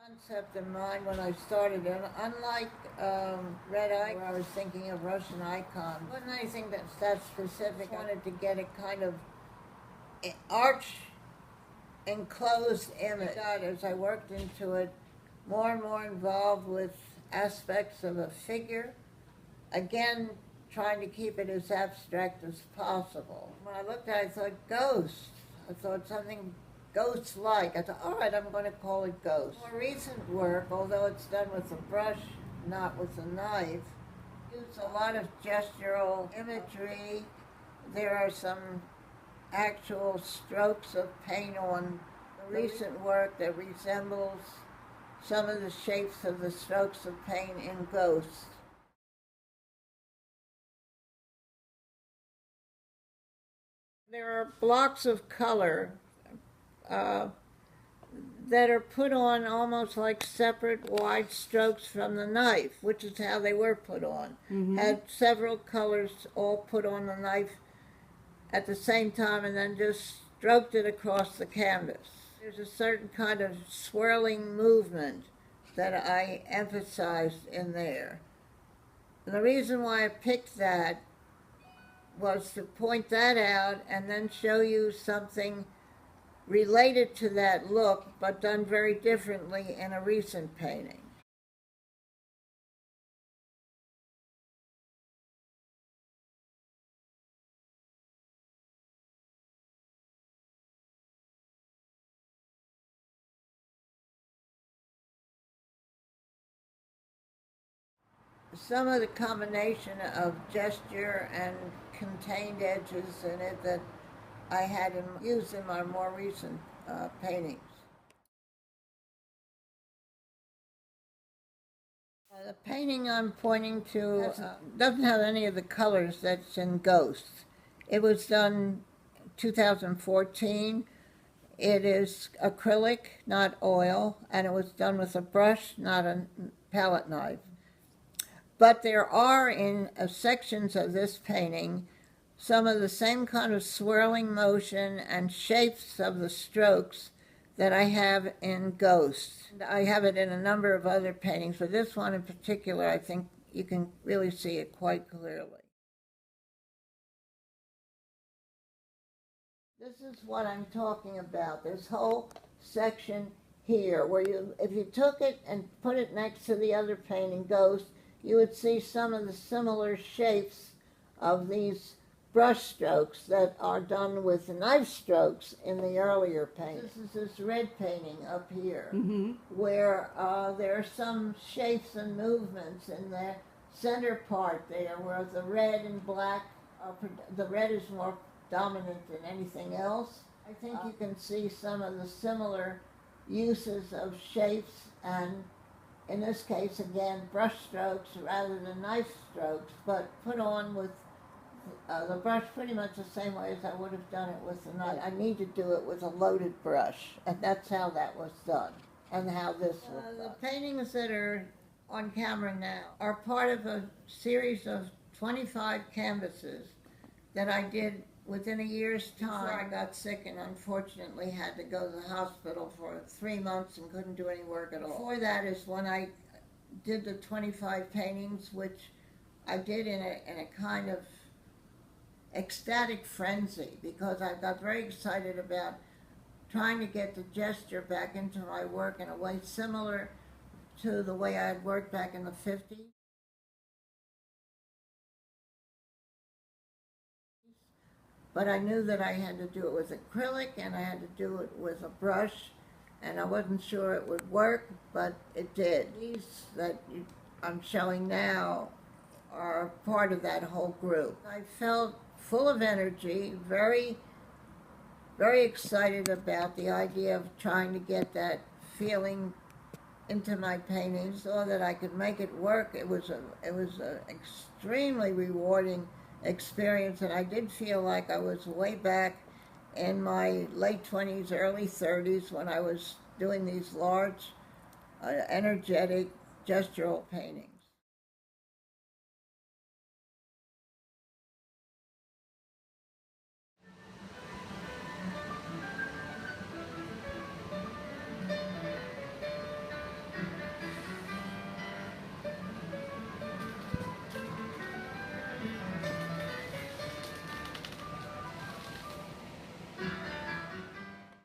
Concept in mind when I started, and unlike Red Eye, where I was thinking of Russian icon, wasn't anything that's that specific. I wanted to get a kind of arch enclosed image. As I worked into it, more and more involved with aspects of a figure, again trying to keep it as abstract as possible. When I looked at it, I thought ghost. I thought something ghost-like. I thought, all right, I'm going to call it ghost. More recent work, although it's done with a brush, not with a knife, use a lot of gestural imagery. There are some actual strokes of paint on the recent work that resembles some of the shapes of the strokes of paint in Ghosts. There are blocks of color that are put on almost like separate wide strokes from the knife, which is how they were put on. Had several colors all put on the knife at the same time and then just stroked it across the canvas. There's a certain kind of swirling movement that I emphasized in there. And the reason why I picked that was to point that out and then show you something related to that look, but done very differently in a recent painting. Some of the combination of gesture and contained edges in it that I had used in my more recent paintings. The painting I'm pointing to doesn't have any of the colors that's in Ghosts. It was done 2014. It is acrylic, not oil, and it was done with a brush, not a palette knife. But there are in sections of this painting some of the same kind of swirling motion and shapes of the strokes that I have in Ghosts. I have it in a number of other paintings, but this one in particular, I think you can really see it quite clearly. This is what I'm talking about, this whole section here, where if you took it and put it next to the other painting, Ghost, you would see some of the similar shapes of these brush strokes that are done with knife strokes in the earlier painting. This is this red painting up here, where there are some shapes and movements in the center part there, where the red and black, the red is more dominant than anything else. I think you can see some of the similar uses of shapes and, in this case, again, brush strokes rather than knife strokes, but put on with the brush pretty much the same way as I would have done it with the knife. I need to do it with a loaded brush, and that's how that was done, and how this was done. The paintings that are on camera now are part of a series of 25 canvases that I did within a year's time. Before I got sick and unfortunately had to go to the hospital for 3 months and couldn't do any work at all. Before that is when I did the 25 paintings, which I did in a kind of ecstatic frenzy, because I got very excited about trying to get the gesture back into my work in a way similar to the way I had worked back in the 50s. But I knew that I had to do it with acrylic and I had to do it with a brush, and I wasn't sure it would work, but it did. These that I'm showing now are part of that whole group. I felt full of energy, very, very excited about the idea of trying to get that feeling into my paintings, so that I could make it work. It was an extremely rewarding experience, and I did feel like I was way back in my late 20s, early 30s when I was doing these large, energetic, gestural paintings.